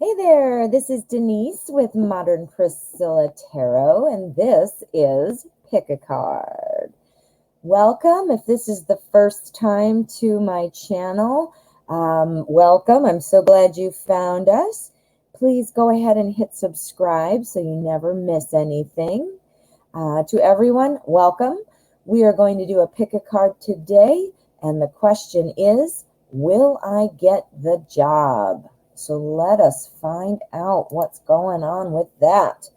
Hey there, this is Denise with Modern Priscilla Tarot, and this is Pick a Card. Welcome. If this is the first time to my channel, welcome. I'm so glad you found us. Please go ahead and hit subscribe so you never miss anything. To everyone, welcome. We are going to do a Pick a Card today, and the question is, will I get the job? So let us find out what's going on with that.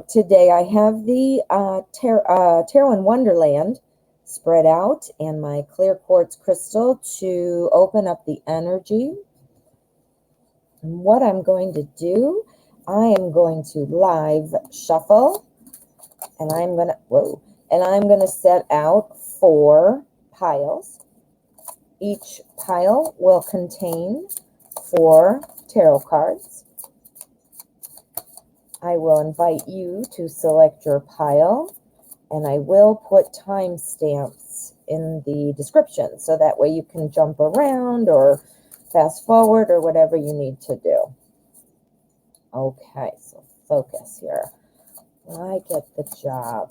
Today I have the Tarot in Wonderland spread out and my clear quartz crystal to open up the energy. And what I'm going to do, I am going to live shuffle, and I'm going to set out 4 piles. Each pile will contain 4 tarot cards. I will invite you to select your pile, and I will put timestamps in the description so that way you can jump around or fast forward or whatever you need to do. Okay, so focus here. Will I get the job?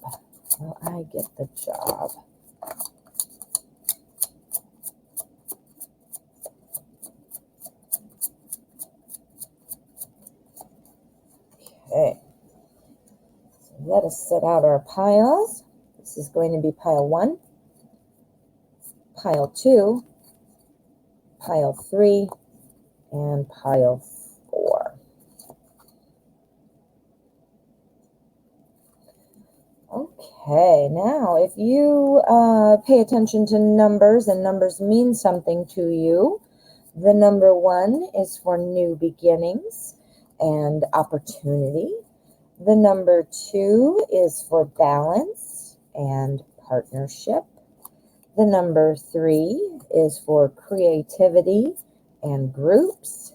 Will I get the job? Okay, so let us set out our piles. This is going to be pile 1, pile 2, pile 3, and pile 4. Okay, now if you pay attention to numbers and numbers mean something to you, the number 1 is for new beginnings and opportunity. The number 2 is for balance and partnership. The number 3 is for creativity and groups.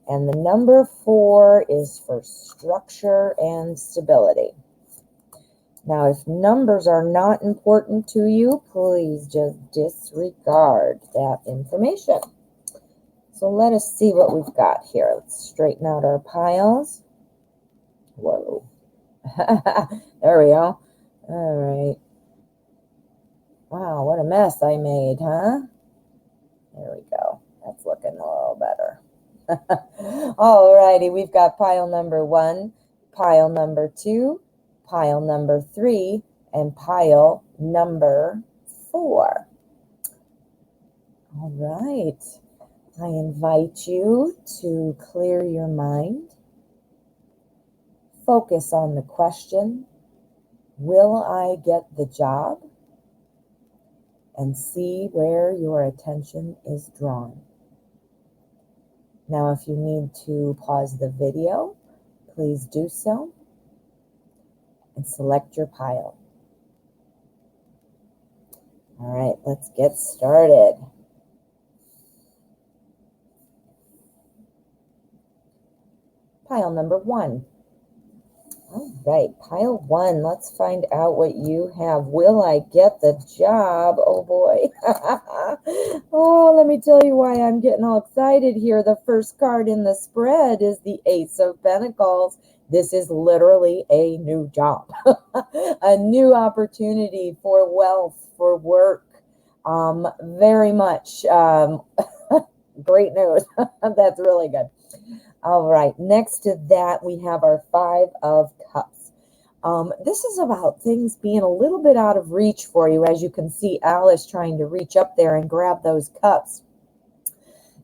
And the number 4 is for structure and stability. Now, if numbers are not important to you, please just disregard that information. So let us see what we've got here. Let's straighten out our piles. Whoa. There we go. All right. Wow, what a mess I made, huh? There we go. That's looking a little better. All righty, we've got pile number 1, pile number 2, pile number 3, and pile number 4. All right. I invite you to clear your mind. Focus on the question, will I get the job? And see where your attention is drawn. Now, if you need to pause the video, please do so and select your pile. All right, let's get started. Pile number 1. All right, pile 1. Let's find out what you have. Will I get the job? Oh boy. Oh, let me tell you why I'm getting all excited here. The first card in the spread is the Ace of Pentacles. This is literally a new job, a new opportunity for wealth, for work. Very much great news. That's really good. All right, next to that, we have our 5 of Cups. This is about things being a little bit out of reach for you. As you can see, Alice trying to reach up there and grab those cups.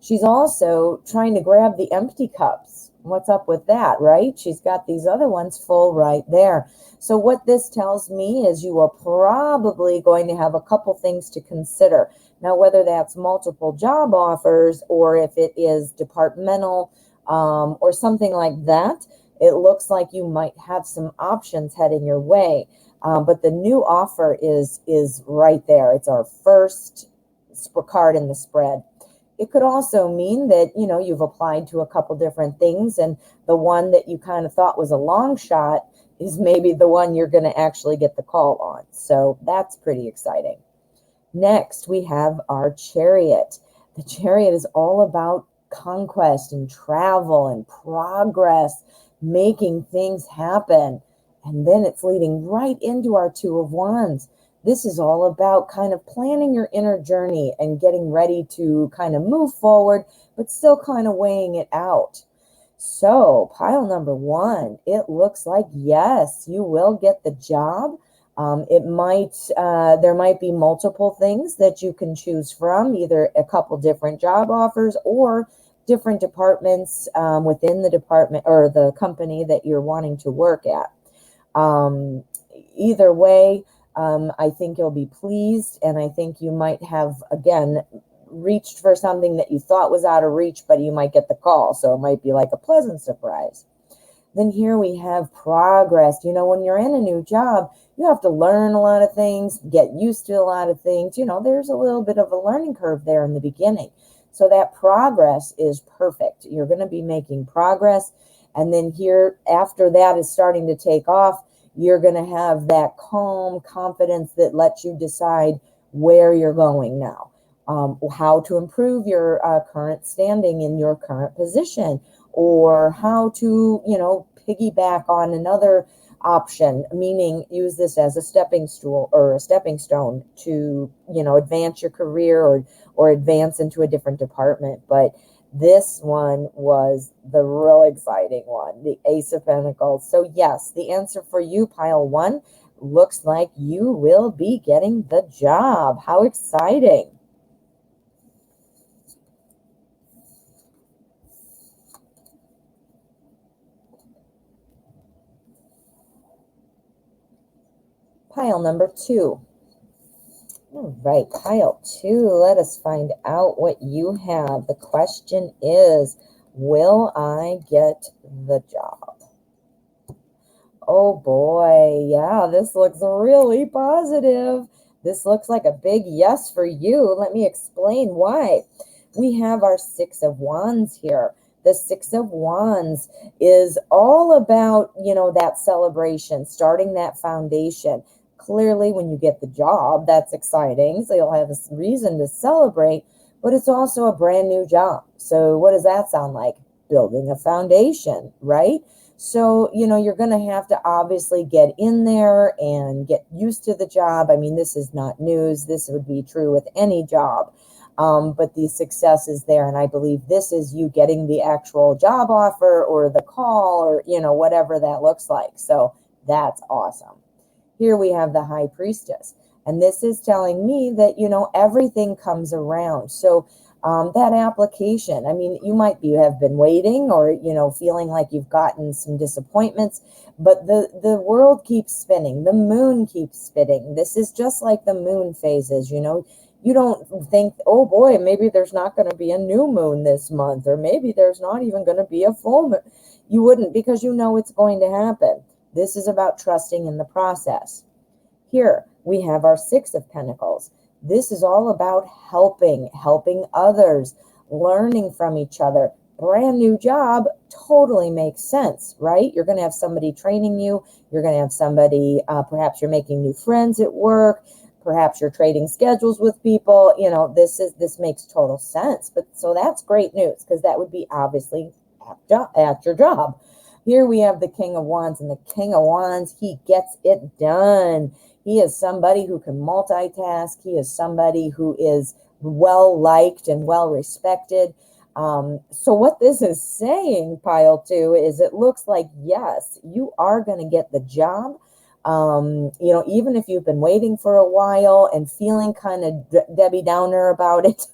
She's also trying to grab the empty cups. What's up with that, right? She's got these other ones full right there. So what this tells me is you are probably going to have a couple things to consider. Now, whether that's multiple job offers or if it is departmental, or something like that, it looks like you might have some options heading your way. But the new offer is right there. It's our first card in the spread. It could also mean that, you know, you've applied to a couple different things, and the one that you kind of thought was a long shot is maybe the one you're going to actually get the call on. So that's pretty exciting. Next, we have our Chariot. The Chariot is all about conquest and travel and progress, making things happen. And then it's leading right into our Two of Wands. This is all about kind of planning your inner journey and getting ready to kind of move forward, but still kind of weighing it out. So pile number one, it looks like, yes, you will get the job. There might be multiple things that you can choose from, either a couple different job offers or different departments within the department or the company that you're wanting to work at. Either way, I think you'll be pleased, and I think you might have, again, reached for something that you thought was out of reach, but you might get the call. So it might be like a pleasant surprise. Then here we have progress. You know, when you're in a new job, you have to learn a lot of things, get used to a lot of things. You know, there's a little bit of a learning curve there in the beginning. So that progress is perfect. You're going to be making progress. And then here, after that is starting to take off, you're going to have that calm confidence that lets you decide where you're going now. How to improve your current standing in your current position, or how to, you know, piggyback on another option, meaning use this as a stepping stool or a stepping stone to, you know, advance your career or advance into a different department. But this one was the real exciting one, the Ace of Pentacles. So yes, the answer for you, pile one, looks like you will be getting the job. How exciting. Pile number two. All right, pile two. Let us find out what you have. The question is, will I get the job? Oh boy, yeah, this looks really positive. This looks like a big yes for you. Let me explain why. We have our Six of Wands here. The Six of Wands is all about, you know, that celebration, starting that foundation. Clearly, when you get the job, that's exciting. So you'll have a reason to celebrate, but it's also a brand new job. So what does that sound like? Building a foundation, right? So, you know, you're going to have to obviously get in there and get used to the job. I mean, this is not news. This would be true with any job. But the success is there. And I believe this is you getting the actual job offer or the call or, you know, whatever that looks like. So that's awesome. Here we have the High Priestess. And this is telling me that, you know, everything comes around. So that application, I mean, you might have been waiting or, you know, feeling like you've gotten some disappointments, but the world keeps spinning. The moon keeps spinning. This is just like the moon phases, you know. You don't think, oh boy, maybe there's not going to be a new moon this month, or maybe there's not even going to be a full moon. You wouldn't, because you know it's going to happen. This is about trusting in the process. Here we have our Six of Pentacles. This is all about helping others, learning from each other. Brand new job totally makes sense, right? You're going to have somebody training you. You're going to have somebody, perhaps you're making new friends at work. Perhaps you're trading schedules with people. You know, this makes total sense. But so that's great news, because that would be obviously at your job. Here we have the King of Wands, and the King of Wands, he gets it done. He is somebody who can multitask. He is somebody who is well-liked and well-respected. So what this is saying, pile two, is it looks like, yes, you are going to get the job. You know, even if you've been waiting for a while and feeling kind of Debbie Downer about it,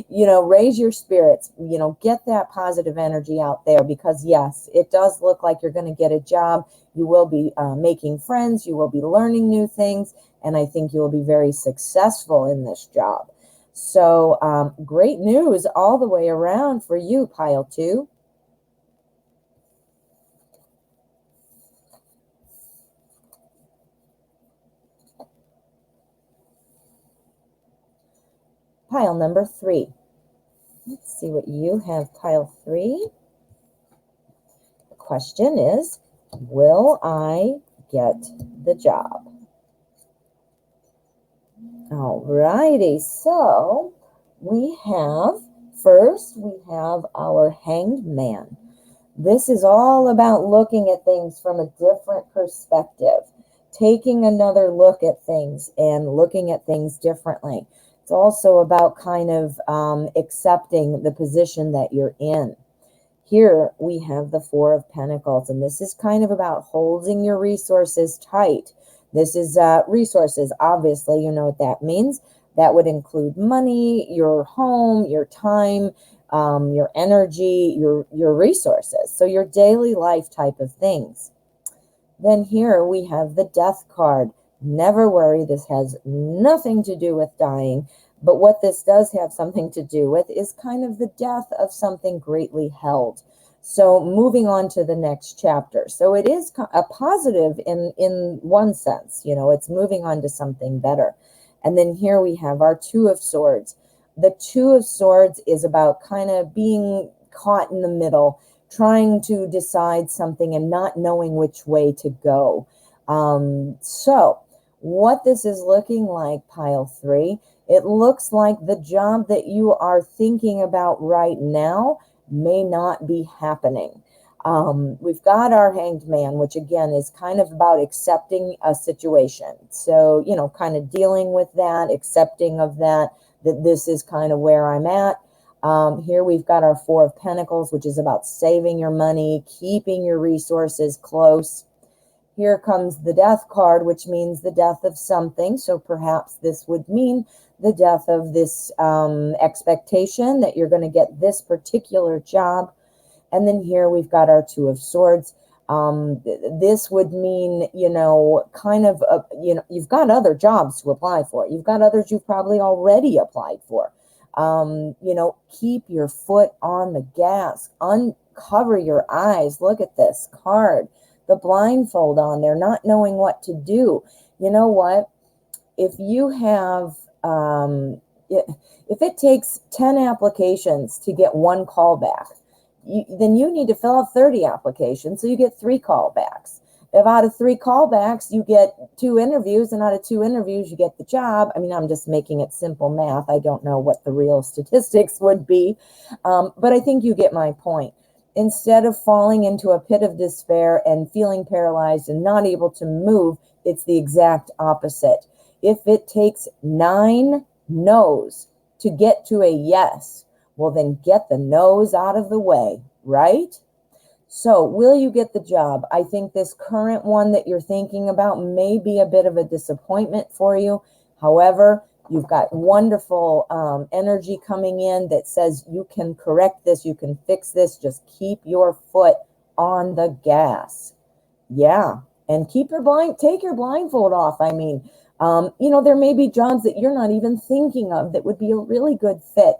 you know, raise your spirits, you know, get that positive energy out there, because yes, it does look like you're going to get a job. You will be making friends. You will be learning new things. And I think you will be very successful in this job. So great news all the way around for you, pile two. Pile number three. Let's see what you have, pile three. The question is, will I get the job? All righty, so we have First, we have our Hanged Man. This is all about looking at things from a different perspective, taking another look at things and looking at things differently. It's also about kind of accepting the position that you're in. Here we have the Four of Pentacles, and this is kind of about holding your resources tight. This is resources, obviously, you know what that means. That would include money, your home, your time, your energy, your resources. So your daily life type of things. Then here we have the Death card. Never worry, this has nothing to do with dying. But what this does have something to do with is kind of the death of something greatly held. So moving on to the next chapter. So it is a positive in one sense, you know, it's moving on to something better. And then here we have our Two of Swords. The Two of Swords is about kind of being caught in the middle, trying to decide something and not knowing which way to go. So what this is looking like, pile 3, it looks like the job that you are thinking about right now may not be happening. We've got our Hanged Man, which again is kind of about accepting a situation. So, you know, kind of dealing with that, accepting of that this is kind of where I'm at. Here we've got our Four of Pentacles, which is about saving your money, keeping your resources close. Here comes the Death card, which means the death of something. So perhaps this would mean the death of this expectation that you're going to get this particular job. And then here we've got our Two of Swords. This would mean, you know, kind of, you know, you've got other jobs to apply for. You've got others you've probably already applied for. You know, keep your foot on the gas. Uncover your eyes. Look at this card. The blindfold on there, not knowing what to do. You know what? If you have, if it takes 10 applications to get one call back, then you need to fill out 30 applications so you get 3 callbacks. If out of 3 callbacks, you get 2 interviews, and out of 2 interviews, you get the job. I mean, I'm just making it simple math. I don't know what the real statistics would be, but I think you get my point. Instead of falling into a pit of despair and feeling paralyzed and not able to move, it's the exact opposite. If it takes 9 no's to get to a yes, well, then get the no's out of the way, right? So will you get the job? I think this current one that you're thinking about may be a bit of a disappointment for you. However, you've got wonderful energy coming in that says you can correct this, you can fix this, just keep your foot on the gas. Yeah, and take your blindfold off. I mean, you know, there may be jobs that you're not even thinking of that would be a really good fit.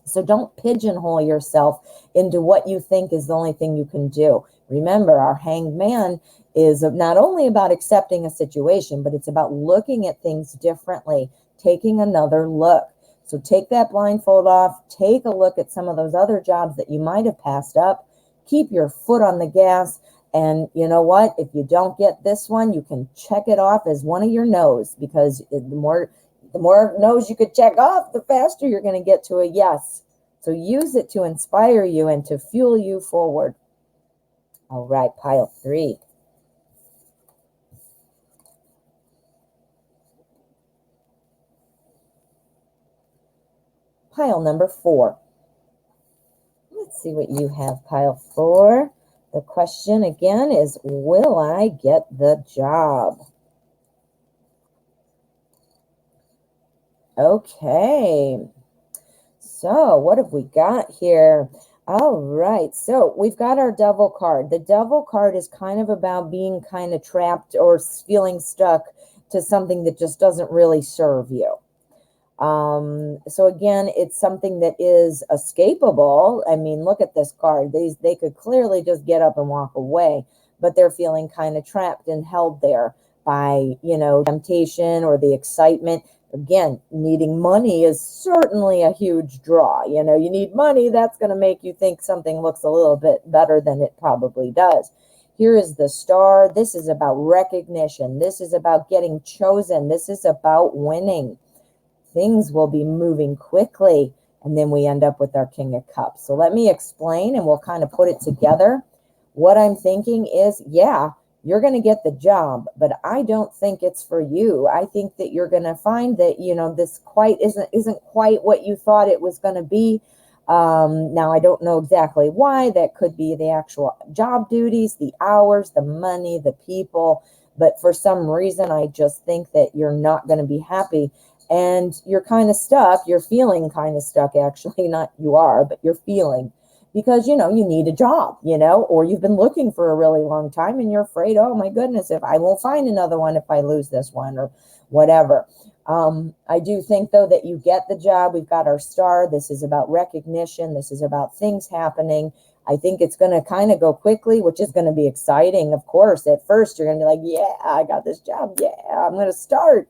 So don't pigeonhole yourself into what you think is the only thing you can do. Remember, our Hanged Man is not only about accepting a situation, but it's about looking at things differently, taking another look. So take that blindfold off, take a look at some of those other jobs that you might have passed up, keep your foot on the gas, and you know what? If you don't get this one, you can check it off as one of your no's, because the more no's you could check off, the faster you're going to get to a yes. So use it to inspire you and to fuel you forward. All right, pile 3. Pile number 4. Let's see what you have, pile 4. The question again is, will I get the job? Okay. So what have we got here? All right. So we've got our Devil card. The Devil card is kind of about being kind of trapped or feeling stuck to something that just doesn't really serve you. So again, it's something that is escapable. I mean, look at this card. They could clearly just get up and walk away, but they're feeling kind of trapped and held there by, you know, temptation or the excitement. Again, needing money is certainly a huge draw. You know, you need money. That's going to make you think something looks a little bit better than it probably does. Here is the Star. This is about recognition. This is about getting chosen. This is about winning. Things will be moving quickly. And then we end up with our King of Cups. So let me explain and we'll kind of put it together. What I'm thinking is, yeah, you're going to get the job, but I don't think it's for you. I think that you're going to find that, this quite isn't quite what you thought it was going to be. Now, I don't know exactly why. That could be the actual job duties, the hours, the money, the people. But for some reason, I just think that you're not going to be happy. And you're kind of stuck. You're feeling kind of stuck, actually. Not you are, but you're feeling. Because, you need a job, or you've been looking for a really long time and you're afraid, oh my goodness, if I won't find another one if I lose this one or whatever. I do think, though, that you get the job. We've got our star. This is about recognition. This is about things happening. I think it's going to kind of go quickly, which is going to be exciting. Of course, at first you're going to be like, yeah, I got this job. Yeah, I'm going to start.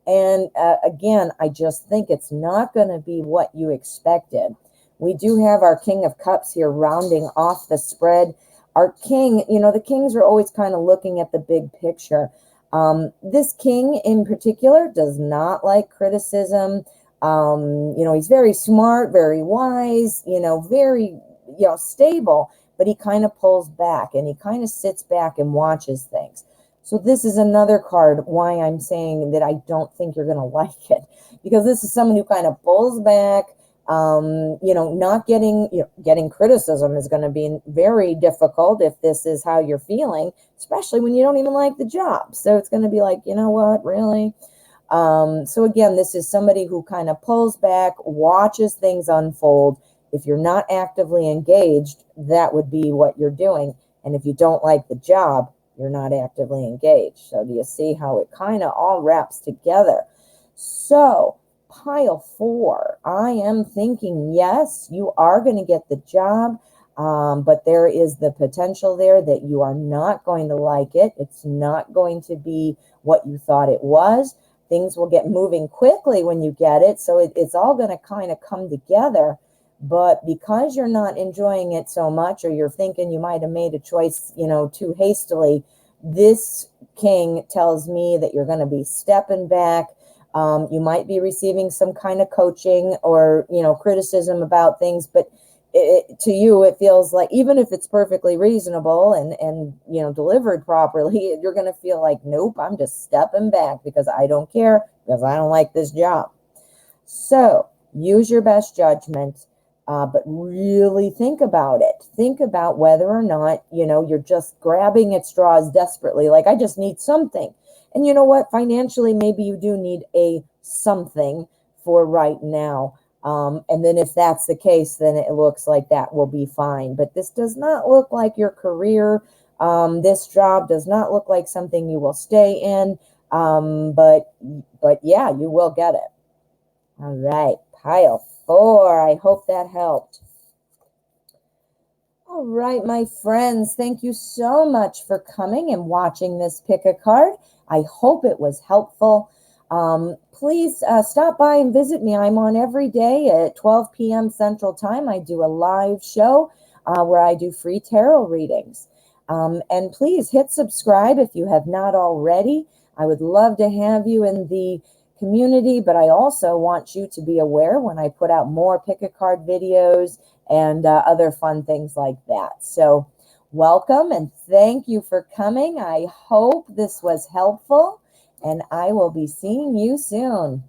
And again, I just think it's not going to be what you expected. We do have our King of Cups here rounding off the spread. Our king, the kings are always kind of looking at the big picture. This king in particular does not like criticism. He's very smart, very wise, very, stable, but he kind of pulls back and he kind of sits back and watches things. So this is another card why I'm saying that I don't think you're going to like it, because this is someone who kind of pulls back. Not getting criticism is going to be very difficult if this is how you're feeling, especially when you don't even like the job. So it's going to be like, you know what, really? So again, this is somebody who kind of pulls back, watches things unfold. If you're not actively engaged, that would be what you're doing. And if you don't like the job, you're not actively engaged. So do you see how it kind of all wraps together? So pile 4, I am thinking, yes, you are going to get the job, but there is the potential there that you are not going to like it. It's not going to be what you thought it was. Things will get moving quickly when you get it, so it's all going to kind of come together. But because you're not enjoying it so much, or you're thinking you might have made a choice, too hastily, this king tells me that you're going to be stepping back. You might be receiving some kind of coaching or, criticism about things, but to you, it feels like, even if it's perfectly reasonable and delivered properly, you're going to feel like, nope, I'm just stepping back because I don't care, because I don't like this job. So use your best judgment, but really think about it. Think about whether or not, you're just grabbing at straws desperately. Like, I just need something. And you know what? Financially, maybe you do need a something for right now. And then if that's the case, then it looks like that will be fine. But this does not look like your career. This job does not look like something you will stay in. But yeah, you will get it. All right, pile 4. I hope that helped. All right, my friends, thank you so much for coming and watching this pick a card. I hope it was helpful. Please stop by and visit me. I'm on every day at 12 p.m. Central Time. I do a live show where I do free tarot readings. And please hit subscribe if you have not already. I would love to have you in the community, but I also want you to be aware when I put out more pick a card videos and other fun things like that. So welcome and thank you for coming. I hope this was helpful, and I will be seeing you soon.